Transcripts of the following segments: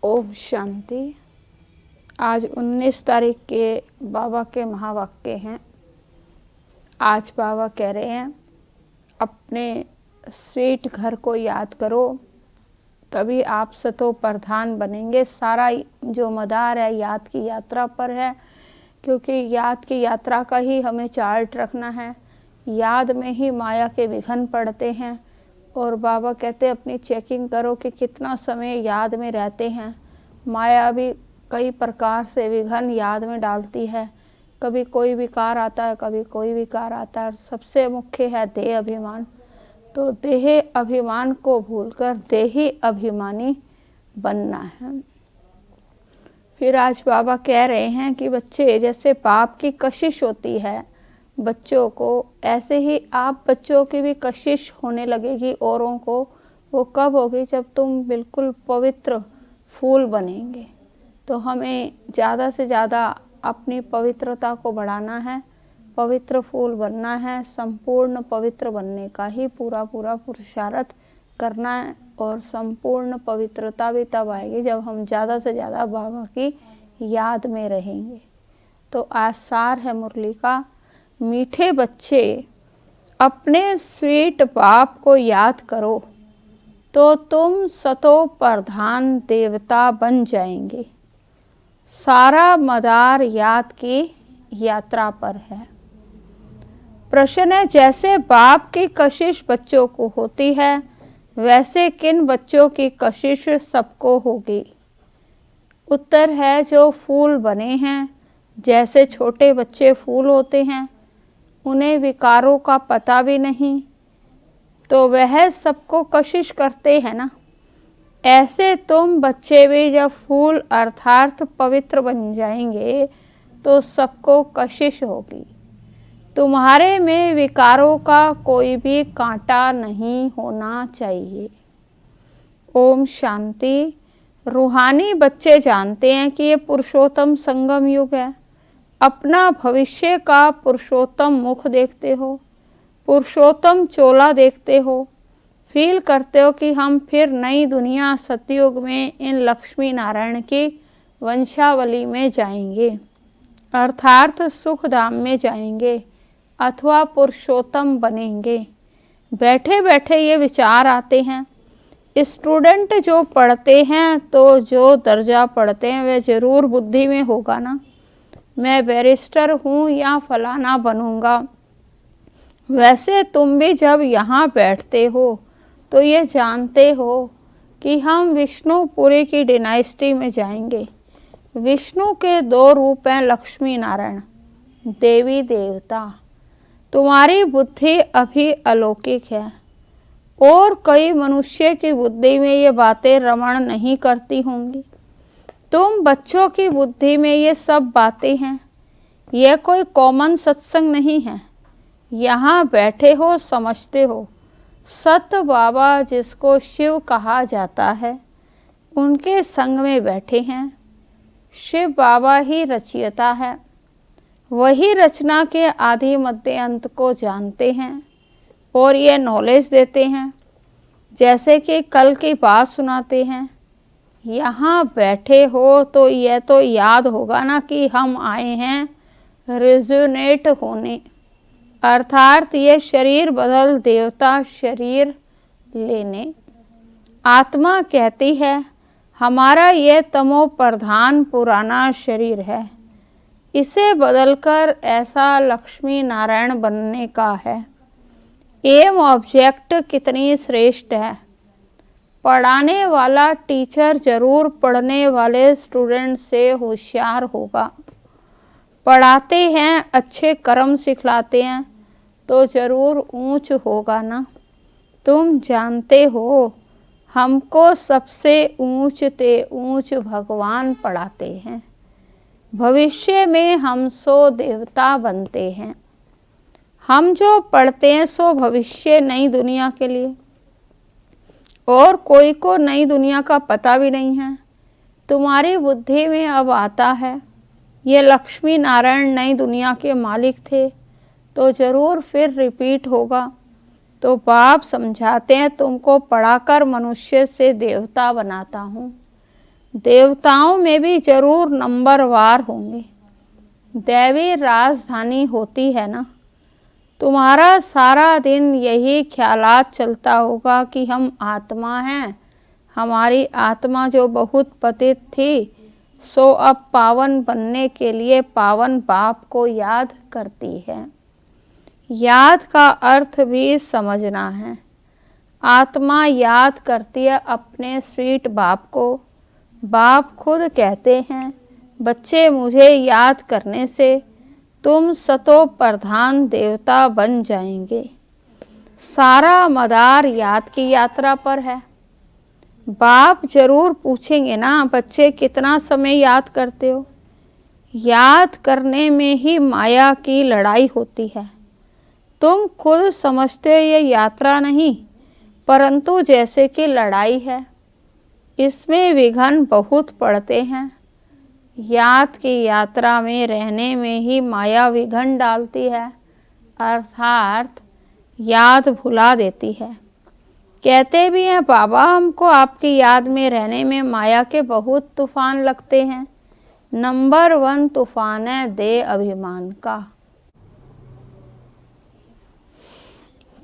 ओम शांति। आज 19 तारीख के बाबा के महावाक्य हैं। आज बाबा कह रहे हैं अपने स्वीट घर को याद करो, तभी आप सतो प्रधान बनेंगे। सारा जो मदार है याद की यात्रा पर है, क्योंकि याद की यात्रा का ही हमें चार्ट रखना है। याद में ही माया के विघ्न पड़ते हैं और बाबा कहते हैं अपनी चेकिंग करो कि कितना समय याद में रहते हैं। माया भी कई प्रकार से विघ्न याद में डालती है। कभी कोई विकार आता है, कभी कोई विकार आता है। सबसे मुख्य है देह अभिमान। तो देह अभिमान को भूलकर देही अभिमानी बनना है। फिर आज बाबा कह रहे हैं कि बच्चे जैसे पाप की कशिश होती है बच्चों को, ऐसे ही आप बच्चों की भी कशिश होने लगेगी औरों को। वो कब होगी? जब तुम बिल्कुल पवित्र फूल बनेंगे। तो हमें ज़्यादा से ज़्यादा अपनी पवित्रता को बढ़ाना है, पवित्र फूल बनना है। संपूर्ण पवित्र बनने का ही पूरा पुरुषार्थ करना है। और संपूर्ण पवित्रता भी तब आएगी जब हम ज़्यादा से ज़्यादा बाबा की याद में रहेंगे। तो आसार है मुरली का, मीठे बच्चे अपने स्वीट बाप को याद करो तो तुम सतो प्रधान देवता बन जाएंगे। सारा मदार याद की यात्रा पर है। प्रश्न है, जैसे बाप की कशिश बच्चों को होती है, वैसे किन बच्चों की कशिश सबको होगी? उत्तर है, जो फूल बने हैं। जैसे छोटे बच्चे फूल होते हैं, उन्हें विकारों का पता भी नहीं, तो वह सबको कशिश करते हैं ना। ऐसे तुम बच्चे भी जब फूल अर्थात पवित्र बन जाएंगे तो सबको कशिश होगी। तुम्हारे में विकारों का कोई भी कांटा नहीं होना चाहिए। ओम शांति। रूहानी बच्चे जानते हैं कि ये पुरुषोत्तम संगम युग है। अपना भविष्य का पुरुषोत्तम मुख देखते हो, पुरुषोत्तम चोला देखते हो, फील करते हो कि हम फिर नई दुनिया सतयुग में इन लक्ष्मी नारायण की वंशावली में जाएंगे, अर्थात सुख धाम में जाएंगे अथवा पुरुषोत्तम बनेंगे। बैठे बैठे ये विचार आते हैं। स्टूडेंट जो पढ़ते हैं तो जो दर्जा पढ़ते हैं वह जरूर बुद्धि में होगा ना। मैं बैरिस्टर हूँ या फलाना बनूंगा। वैसे तुम भी जब यहाँ बैठते हो तो ये जानते हो कि हम विष्णुपुरी की डिनाइस्टी में जाएंगे। विष्णु के दो रूप हैं, लक्ष्मी नारायण, देवी देवता। तुम्हारी बुद्धि अभी अलौकिक है और कई मनुष्य की बुद्धि में ये बातें रमण नहीं करती होंगी। तुम बच्चों की बुद्धि में ये सब बातें हैं। यह कोई कॉमन सत्संग नहीं है। यहाँ बैठे हो, समझते हो। सत बाबा जिसको शिव कहा जाता है, उनके संग में बैठे हैं। शिव बाबा ही रचयिता है। वही रचना के आदि मध्य अंत को जानते हैं और ये नॉलेज देते हैं। जैसे कि कल की बात सुनाते हैं। यहाँ बैठे हो तो यह तो याद होगा ना कि हम आए हैं रिजोनेट होने, अर्थात ये शरीर बदल देवता शरीर लेने। आत्मा कहती है हमारा ये तमो प्रधान पुराना शरीर है, इसे बदलकर ऐसा लक्ष्मी नारायण बनने का है। एम ऑब्जेक्ट कितनी श्रेष्ठ है। पढ़ाने वाला टीचर जरूर पढ़ने वाले स्टूडेंट से होशियार होगा। पढ़ाते हैं, अच्छे कर्म सिखलाते हैं तो जरूर ऊंच होगा ना। तुम जानते हो हमको सबसे ऊंच ते ऊंच भगवान पढ़ाते हैं। भविष्य में हम सो देवता बनते हैं। हम जो पढ़ते हैं सो भविष्य नई दुनिया के लिए, और कोई को नई दुनिया का पता भी नहीं है। तुम्हारी बुद्धि में अब आता है ये लक्ष्मी नारायण नई दुनिया के मालिक थे, तो जरूर फिर रिपीट होगा। तो बाप समझाते हैं तुमको पढ़ाकर मनुष्य से देवता बनाता हूँ। देवताओं में भी जरूर नंबरवार होंगे। दैवी राजधानी होती है ना। तुम्हारा सारा दिन यही ख्यालात चलता होगा कि हम आत्मा हैं। हमारी आत्मा जो बहुत पतित थी, सो अब पावन बनने के लिए पावन बाप को याद करती है। याद का अर्थ भी समझना है। आत्मा याद करती है अपने स्वीट बाप को। बाप खुद कहते हैं, बच्चे मुझे याद करने से तुम सतो प्रधान देवता बन जाएंगे। सारा मदार याद की यात्रा पर है। बाप जरूर पूछेंगे ना, बच्चे कितना समय याद करते हो। याद करने में ही माया की लड़ाई होती है। तुम खुद समझते हो ये यात्रा नहीं, परंतु जैसे कि लड़ाई है। इसमें विघ्न बहुत पड़ते हैं। याद की यात्रा में रहने में ही माया विघ्न डालती है, अर्थात याद भुला देती है। कहते भी हैं बाबा, हमको आपकी याद में रहने में माया के बहुत तूफान लगते हैं। नंबर 1 तूफान है देह अभिमान का।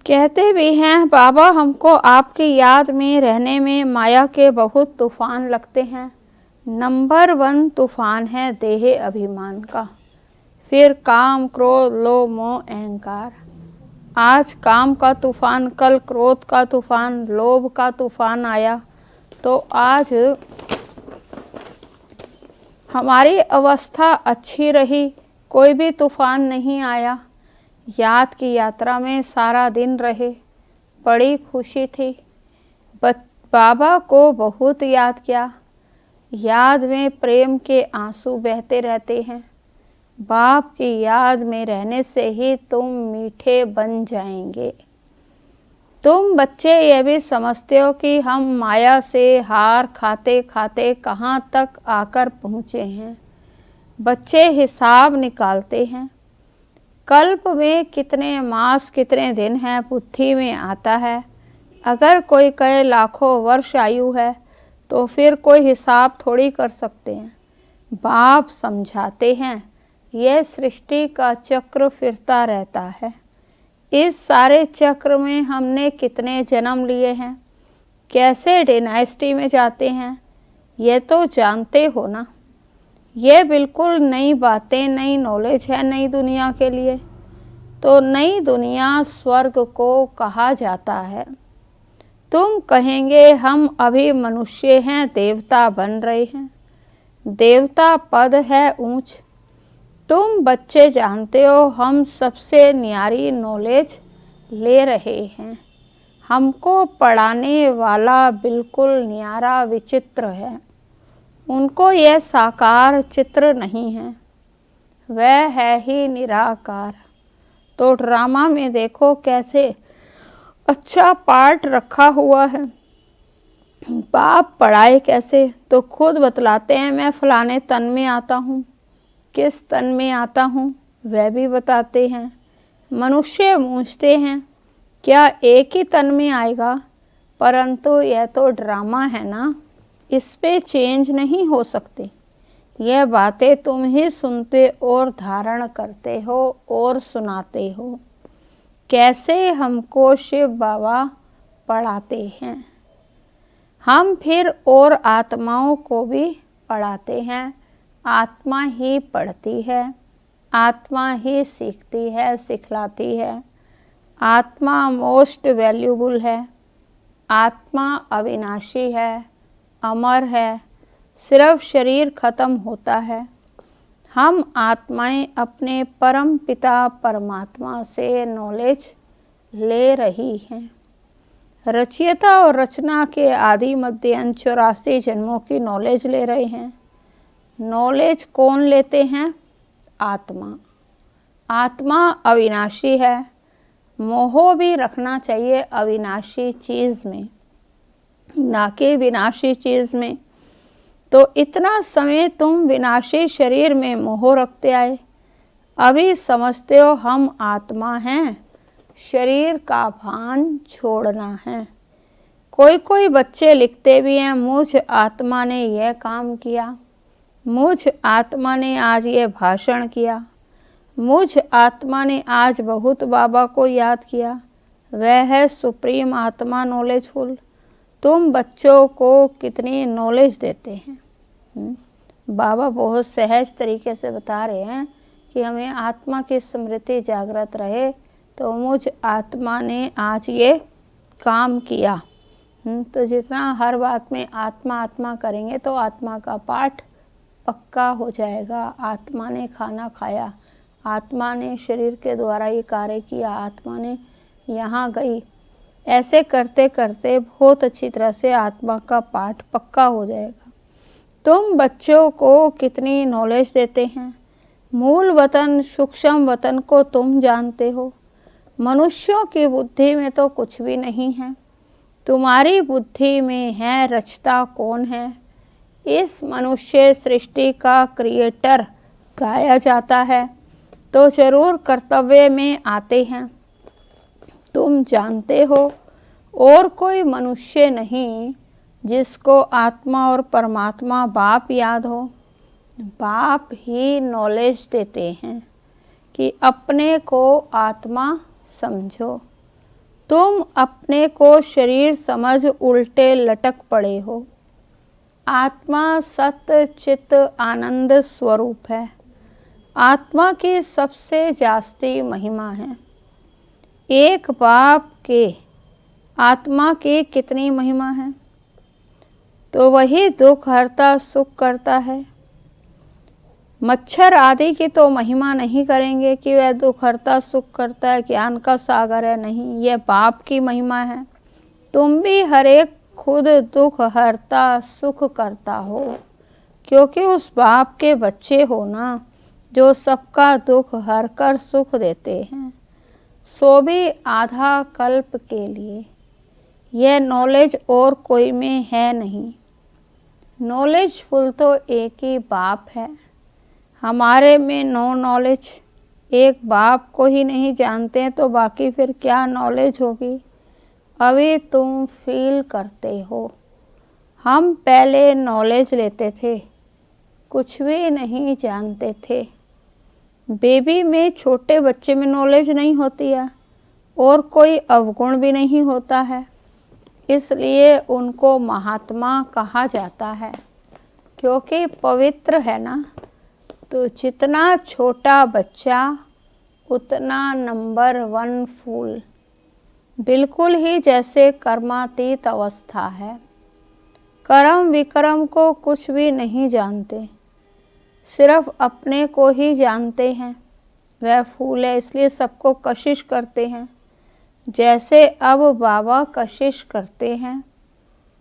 कहते भी हैं बाबा, हमको आपकी याद में रहने में माया के बहुत तूफान लगते हैं। नंबर 1 तूफान है देह अभिमान का। फिर काम, क्रोध, लोभ, मोह, अहंकार। आज काम का तूफान, कल क्रोध का तूफान, लोभ का तूफान आया, तो आज हमारी अवस्था अच्छी रही, कोई भी तूफान नहीं आया। याद की यात्रा में सारा दिन रहे, बड़ी खुशी थी। बाबा को बहुत याद किया। याद में प्रेम के आंसू बहते रहते हैं। बाप की याद में रहने से ही तुम मीठे बन जाएंगे। तुम बच्चे ये भी समझते हो कि हम माया से हार खाते खाते कहाँ तक आकर पहुँचे हैं। बच्चे हिसाब निकालते हैं। कल्प में कितने मास, कितने दिन हैं, बुद्धि में आता है। अगर कोई कहे लाखों वर्ष आयु है, तो फिर कोई हिसाब थोड़ी कर सकते हैं। बाप समझाते हैं, यह सृष्टि का चक्र फिरता रहता है। इस सारे चक्र में हमने कितने जन्म लिए हैं, कैसे डायनेस्टी में जाते हैं, ये तो जानते हो ना। ये बिल्कुल नई बातें, नई नॉलेज है नई दुनिया के लिए। तो नई दुनिया स्वर्ग को कहा जाता है। तुम कहेंगे हम अभी मनुष्य हैं, देवता बन रहे हैं। देवता पद है ऊंच। तुम बच्चे जानते हो हम सबसे न्यारी नॉलेज ले रहे हैं। हमको पढ़ाने वाला बिल्कुल न्यारा विचित्र है। उनको यह साकार चित्र नहीं है, वह है ही निराकार। तो ड्रामा में देखो कैसे अच्छा पार्ट रखा हुआ है। बाप पढ़ाए कैसे, तो खुद बतलाते हैं, मैं फलाने तन में आता हूँ। किस तन में आता हूँ वह भी बताते हैं। मनुष्य पूछते हैं क्या एक ही तन में आएगा, परंतु यह तो ड्रामा है ना, इस पे चेंज नहीं हो सकती। यह बातें तुम ही सुनते और धारण करते हो और सुनाते हो। कैसे हमको शिव बाबा पढ़ाते हैं। हम फिर और आत्माओं को भी पढ़ाते हैं। आत्मा ही पढ़ती है, आत्मा ही सीखती है, सिखलाती है। आत्मा मोस्ट वैल्यूबल है। आत्मा अविनाशी है, अमर है। सिर्फ शरीर खत्म होता है। हम आत्माएं अपने परम पिता परमात्मा से नॉलेज ले रही हैं। रचयिता और रचना के आदि मध्य अंत 84 जन्मों की नॉलेज ले रहे हैं। नॉलेज कौन लेते हैं? आत्मा। आत्मा अविनाशी है। मोह भी रखना चाहिए अविनाशी चीज़ में, ना कि विनाशी चीज़ में। तो इतना समय तुम विनाशी शरीर में मोह रखते आए। अभी समझते हो हम आत्मा हैं, शरीर का भान छोड़ना है। कोई कोई बच्चे लिखते भी हैं, मुझ आत्मा ने यह काम किया, मुझ आत्मा ने आज ये भाषण किया, मुझ आत्मा ने आज बहुत बाबा को याद किया। वह है सुप्रीम आत्मा नॉलेजफुल। तुम बच्चों को कितनी नॉलेज देते हैं। बाबा बहुत सहज तरीके से बता रहे हैं कि हमें आत्मा की स्मृति जागृत रहे, तो मुझ आत्मा ने आज ये काम किया। तो जितना हर बात में आत्मा आत्मा करेंगे तो आत्मा का पाठ पक्का हो जाएगा। आत्मा ने खाना खाया, आत्मा ने शरीर के द्वारा ये कार्य किया, आत्मा ने यहाँ गई, ऐसे करते करते बहुत अच्छी तरह से आत्मा का पाठ पक्का हो जाएगा। तुम बच्चों को कितनी नॉलेज देते हैं। मूल वतन सूक्ष्म वतन को तुम जानते हो। मनुष्यों की बुद्धि में तो कुछ भी नहीं है, तुम्हारी बुद्धि में है। रचता कौन है? इस मनुष्य सृष्टि का क्रिएटर गाया जाता है तो जरूर कर्तव्य में आते हैं। तुम जानते हो और कोई मनुष्य नहीं जिसको आत्मा और परमात्मा बाप याद हो। बाप ही नॉलेज देते हैं कि अपने को आत्मा समझो। तुम अपने को शरीर समझ उल्टे लटक पड़े हो। आत्मा सत्य चित्त आनंद स्वरूप है। आत्मा की सबसे जास्ती महिमा है। एक बाप के आत्मा की कितनी महिमा है? तो वही दुख हरता सुख करता है। मच्छर आदि की तो महिमा नहीं करेंगे कि वह दुख हरता सुख करता है, ज्ञान का सागर है, नहीं, यह बाप की महिमा है। तुम भी हर एक खुद दुख हरता सुख करता हो, क्योंकि उस बाप के बच्चे हो ना, जो सबका दुख हर कर सुख देते हैं, सो भी आधा कल्प के लिए। यह नॉलेज और कोई में है नहीं। नॉलेजफुल तो एक ही बाप है। हमारे में नो नॉलेज। एक बाप को ही नहीं जानते हैं तो बाकी फिर क्या नॉलेज होगी? अभी तुम फील करते हो। हम पहले नॉलेज लेते थे, कुछ भी नहीं जानते थे। बेबी में, छोटे बच्चे में नॉलेज नहीं होती है और कोई अवगुण भी नहीं होता है, इसलिए उनको महात्मा कहा जाता है, क्योंकि पवित्र है ना। तो जितना छोटा बच्चा उतना नंबर 1 फूल, बिल्कुल ही जैसे कर्मातीत अवस्था है। कर्म विक्रम को कुछ भी नहीं जानते, सिर्फ अपने को ही जानते हैं। वह फूल है, इसलिए सबको कशिश करते हैं। जैसे अब बाबा कशिश करते हैं,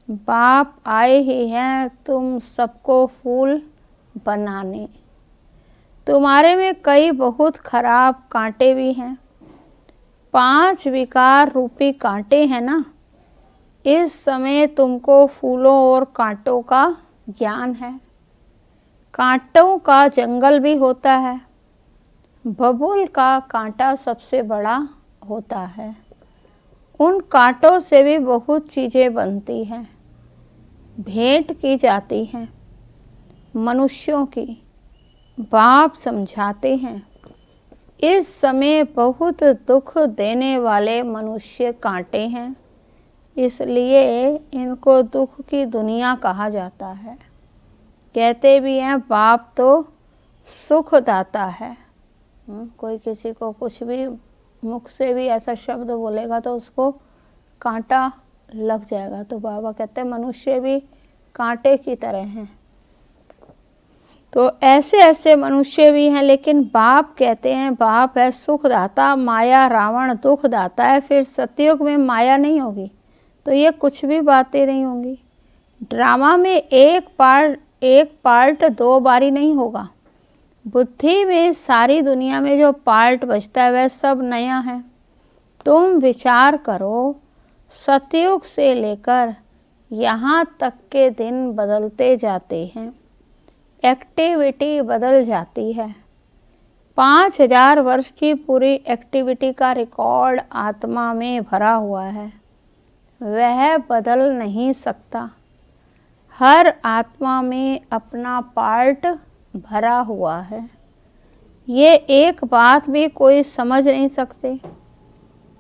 बाप आए ही हैं तुम सबको फूल बनाने। तुम्हारे में कई बहुत खराब कांटे भी हैं। 5 विकार रूपी कांटे हैं ना। इस समय तुमको फूलों और कांटों का ज्ञान है। कांटों का जंगल भी होता है। बबूल का कांटा सबसे बड़ा होता है। उन कांटों से भी बहुत चीज़ें बनती हैं, भेंट की जाती हैं मनुष्यों की। बाप समझाते हैं, इस समय बहुत दुख देने वाले मनुष्य कांटे हैं, इसलिए इनको दुख की दुनिया कहा जाता है। कहते भी हैं बाप तो सुख दाता है। कोई किसी को कुछ भी मुख से भी ऐसा शब्द बोलेगा तो उसको कांटा लग जाएगा। तो बाबा कहते हैं मनुष्य भी कांटे की तरह हैं। तो ऐसे ऐसे मनुष्य भी हैं, लेकिन बाप कहते हैं बाप है सुखदाता, माया रावण दुख दाता है। फिर सतयुग में माया नहीं होगी तो ये कुछ भी बातें नहीं होंगी। ड्रामा में एक पार्ट 2 बारी नहीं होगा। बुद्धि में सारी दुनिया में जो पार्ट बचता है वह सब नया है। तुम विचार करो, सतयुग से लेकर यहाँ तक के दिन बदलते जाते हैं, एक्टिविटी बदल जाती है। 5000 वर्ष की पूरी एक्टिविटी का रिकॉर्ड आत्मा में भरा हुआ है। वह बदल नहीं सकता। हर आत्मा में अपना पार्ट भरा हुआ है। ये एक बात भी कोई समझ नहीं सकते।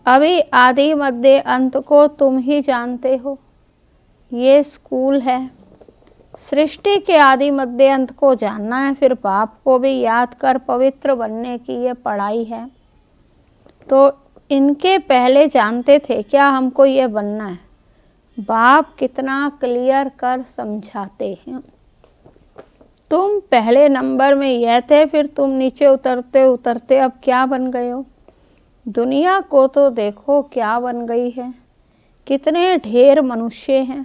अभी आदि मध्य अंत को तुम ही जानते हो। ये स्कूल है। सृष्टि के आदि मध्य अंत को जानना है, फिर बाप को भी याद कर पवित्र बनने की ये पढ़ाई है। तो इनके पहले जानते थे क्या हमको ये बनना है? बाप कितना क्लियर कर समझाते हैं। तुम पहले नंबर में यह थे, फिर तुम नीचे उतरते उतरते अब क्या बन गए हो? दुनिया को तो देखो क्या बन गई है। कितने ढेर मनुष्य हैं।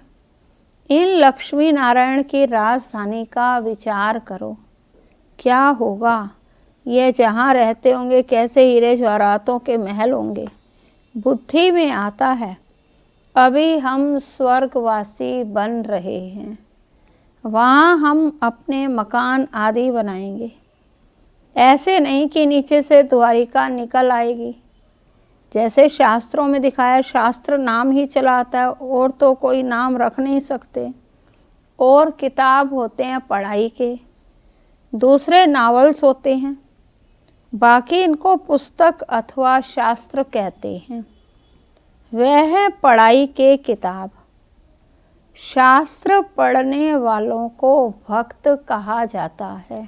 इन लक्ष्मी नारायण की राजधानी का विचार करो। क्या होगा? ये जहाँ रहते होंगे कैसे हीरे जवाहरातों के महल होंगे। बुद्धि में आता है अभी हम स्वर्गवासी बन रहे हैं। वहाँ हम अपने मकान आदि बनाएंगे। ऐसे नहीं कि नीचे से द्वारिका निकल आएगी। जैसे शास्त्रों में दिखाया, शास्त्र नाम ही चलाता है और तो कोई नाम रख नहीं सकते। और किताब होते हैं पढ़ाई के, दूसरे नावल्स होते हैं, बाकी इनको पुस्तक अथवा शास्त्र कहते हैं। वह है पढ़ाई के किताब। शास्त्र पढ़ने वालों को भक्त कहा जाता है।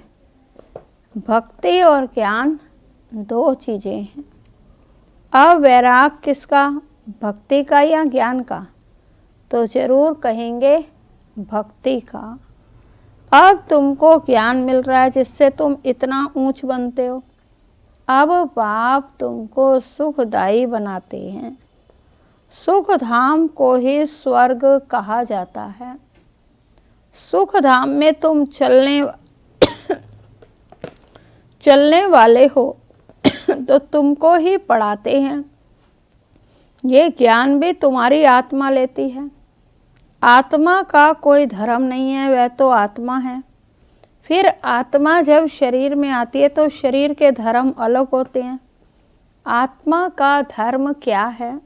भक्ति और ज्ञान दो चीज़ें हैं। अब वैराग किसका, भक्ति का या ज्ञान का? तो जरूर कहेंगे भक्ति का। अब तुमको ज्ञान मिल रहा है जिससे तुम इतना ऊंच बनते हो। अब बाप तुमको सुखदायी बनाते हैं। सुख धाम को ही स्वर्ग कहा जाता है। सुख धाम में तुम चलने वाले हो तो तुमको ही पढ़ाते हैं। ये ज्ञान भी तुम्हारी आत्मा लेती है। आत्मा का कोई धर्म नहीं है, वह तो आत्मा है। फिर आत्मा जब शरीर में आती है तो शरीर के धर्म अलग होते हैं। आत्मा का धर्म क्या है?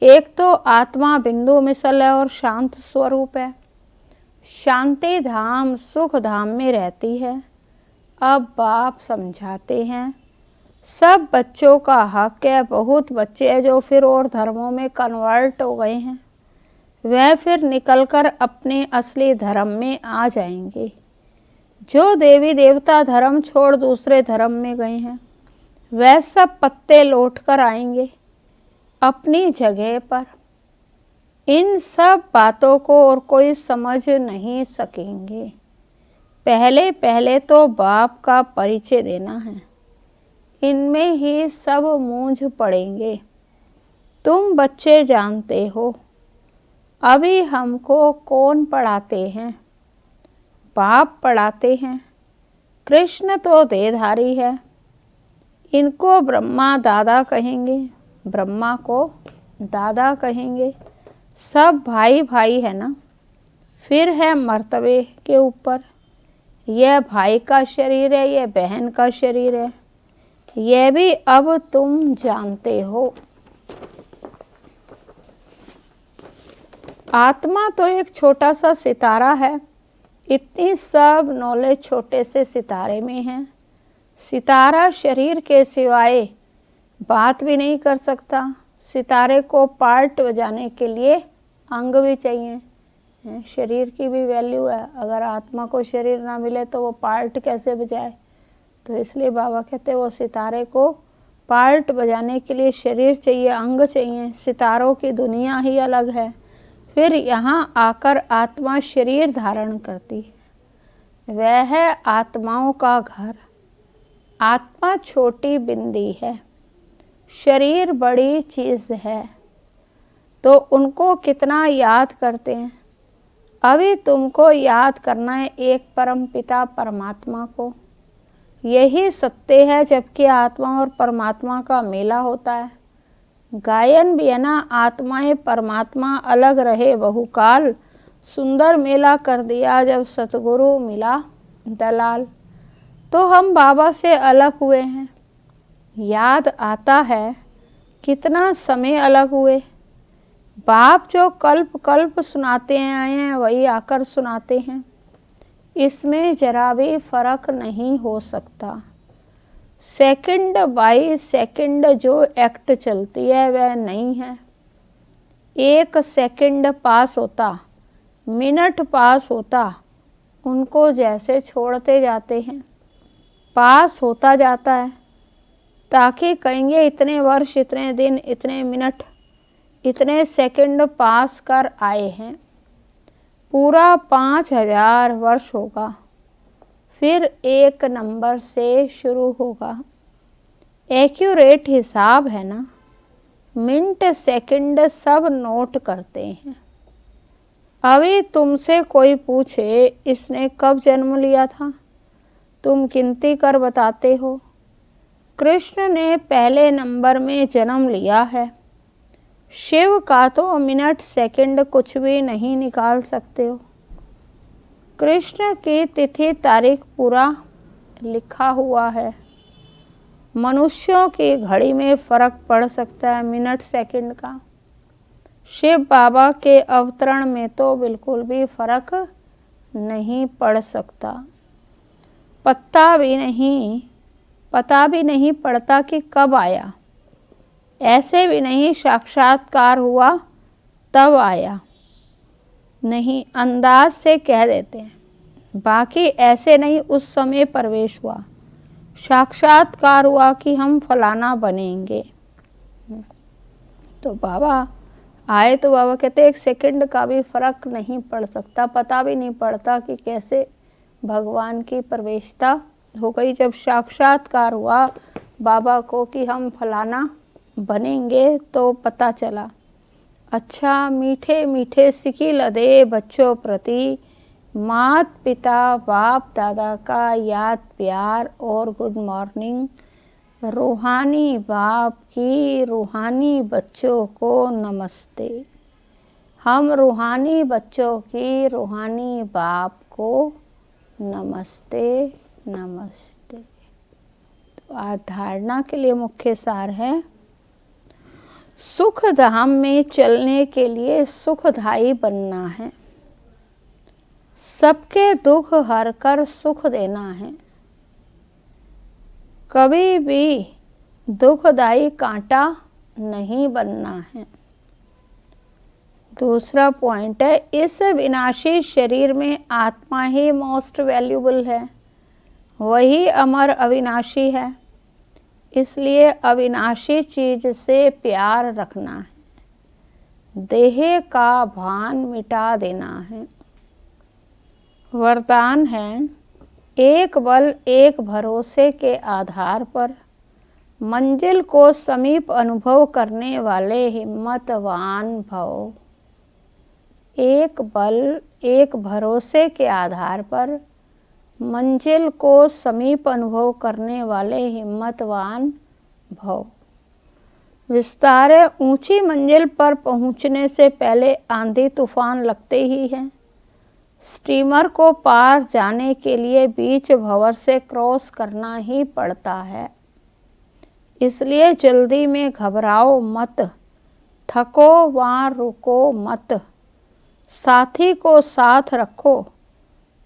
एक तो आत्मा बिंदु मिसल है और शांत स्वरूप है। शांति धाम सुख धाम में रहती है। अब बाप समझाते हैं सब बच्चों का हक है। बहुत बच्चे हैं जो फिर और धर्मों में कन्वर्ट हो गए हैं। वह फिर निकलकर अपने असली धर्म में आ जाएंगे। जो देवी देवता धर्म छोड़ दूसरे धर्म में गए हैं वह सब पत्ते लौट कर आएंगे अपनी जगह पर। इन सब बातों को और कोई समझ नहीं सकेंगे। पहले पहले तो बाप का परिचय देना है। इनमें ही सब मूंझ पड़ेंगे। तुम बच्चे जानते हो अभी हमको कौन पढ़ाते हैं? बाप पढ़ाते हैं। कृष्ण तो देहधारी है। इनको ब्रह्मा दादा कहेंगे, ब्रह्मा को दादा कहेंगे। सब भाई भाई है ना। फिर है मर्तबे के ऊपर। यह भाई का शरीर है, यह बहन का शरीर है। यह भी अब तुम जानते हो। आत्मा तो एक छोटा सा सितारा है। इतनी सब नॉलेज छोटे से सितारे में है। सितारा शरीर के सिवाय बात भी नहीं कर सकता। सितारे को पार्ट बजाने के लिए अंग भी चाहिए। शरीर की भी वैल्यू है। अगर आत्मा को शरीर ना मिले तो वो पार्ट कैसे बजाए? तो इसलिए बाबा कहते हैं वो सितारे को पार्ट बजाने के लिए शरीर चाहिए, अंग चाहिए। सितारों की दुनिया ही अलग है। फिर यहाँ आकर आत्मा शरीर धारण करती है। वह है आत्माओं का घर। आत्मा छोटी बिंदी है, शरीर बड़ी चीज़ है। तो उनको कितना याद करते हैं। अभी तुमको याद करना है एक परम पिता परमात्मा को। यही सत्य है। जबकि आत्मा और परमात्मा का मेला होता है। गायन भी है ना, आत्माएं परमात्मा अलग रहे बहुकाल। सुंदर मेला कर दिया जब सतगुरु मिला दलाल। तो हम बाबा से अलग हुए हैं। याद आता है कितना समय अलग हुए। बाप जो कल्प कल्प सुनाते आए हैं वही आकर सुनाते हैं, इसमें जरा भी फर्क नहीं हो सकता। सेकंड बाई सेकंड जो एक्ट चलती है वह नहीं है। एक सेकंड पास होता, मिनट पास होता, उनको जैसे छोड़ते जाते हैं, पास होता जाता है, ताकि कहेंगे इतने वर्ष, इतने दिन, इतने मिनट, इतने सेकंड पास कर आए हैं। पूरा 5000 वर्ष होगा, फिर एक नंबर से शुरू होगा। एक्यूरेट हिसाब है ना, मिनट सेकंड सब नोट करते हैं। अभी तुमसे कोई पूछे इसने कब जन्म लिया था, तुम गिनती कर बताते हो। कृष्ण ने पहले नंबर में जन्म लिया है। शिव का तो मिनट सेकंड कुछ भी नहीं निकाल सकते हो। कृष्ण की तिथि तारीख पूरा लिखा हुआ है। मनुष्यों की घड़ी में फर्क पड़ सकता है मिनट सेकंड का, शिव बाबा के अवतरण में तो बिल्कुल भी फर्क नहीं पड़ सकता। पता भी नहीं पड़ता कि कब आया, ऐसे भी नहीं साक्षात्कार हुआ तब आया, नहीं अंदाज से कह देते हैं। बाकी ऐसे नहीं उस समय प्रवेश हुआ, साक्षात्कार हुआ कि हम फलाना बनेंगे। तो बाबा आए तो बाबा कहते एक सेकंड का भी फर्क नहीं पड़ सकता, पता भी नहीं पड़ता कि कैसे भगवान की प्रवेशता हो गई। जब साक्षात्कार हुआ बाबा को कि हम फलाना बनेंगे तो पता चला। अच्छा मीठे मीठे सिकी लदे बच्चों प्रति मात पिता बाप दादा का याद प्यार और गुड मॉर्निंग। रूहानी बाप की रूहानी बच्चों को नमस्ते। हम रूहानी बच्चों की रूहानी बाप को नमस्ते नमस्ते। तो आज धारणा के लिए मुख्य सार है, सुख धाम में चलने के लिए सुखदायी बनना है, सबके दुख हर कर सुख देना है, कभी भी दुखदायी कांटा नहीं बनना है। दूसरा पॉइंट है, इस विनाशी शरीर में आत्मा ही मोस्ट वैल्यूबल है, वही अमर अविनाशी है, इसलिए अविनाशी चीज से प्यार रखना है, देह का भान मिटा देना है। वरदान है, एक बल एक भरोसे के आधार पर मंजिल को समीप अनुभव करने वाले हिम्मतवान भव। एक बल एक भरोसे के आधार पर मंजिल को समीप अनुभव करने वाले हिम्मतवान भव। विस्तार है, ऊंची मंजिल पर पहुंचने से पहले आंधी तूफान लगते ही हैं। स्टीमर को पार जाने के लिए बीच भंवर से क्रॉस करना ही पड़ता है, इसलिए जल्दी में घबराओ मत, थको वहाँ रुको मत, साथी को साथ रखो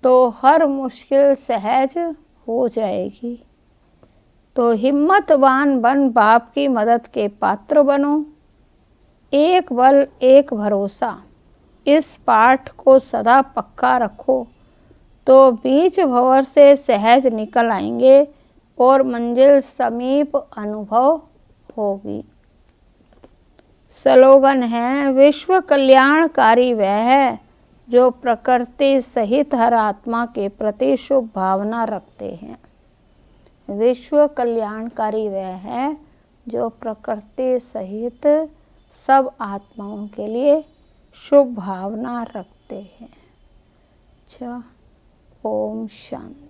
तो हर मुश्किल सहज हो जाएगी। तो हिम्मतवान बन बाप की मदद के पात्र बनो। एक बल एक भरोसा, इस पाठ को सदा पक्का रखो तो बीच भंवर से सहज निकल आएंगे और मंजिल समीप अनुभव होगी। स्लोगन है, विश्व कल्याणकारी वह है जो प्रकृति सहित हर आत्मा के प्रति शुभ भावना रखते हैं। विश्व कल्याणकारी वह है जो प्रकृति सहित सब आत्माओं के लिए शुभ भावना रखते हैं। अच्छा, ओम शांति।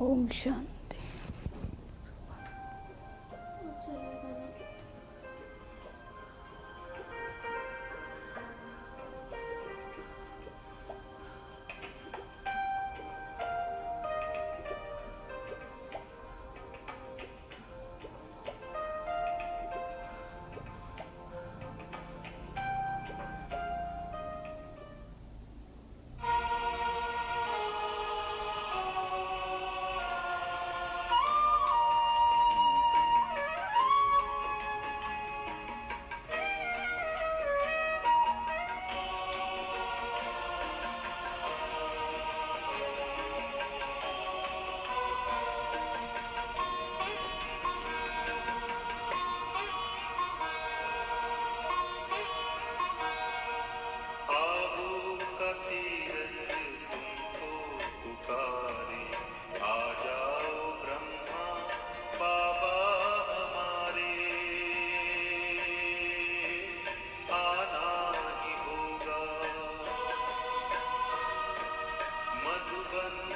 ओम शांति। मधुबन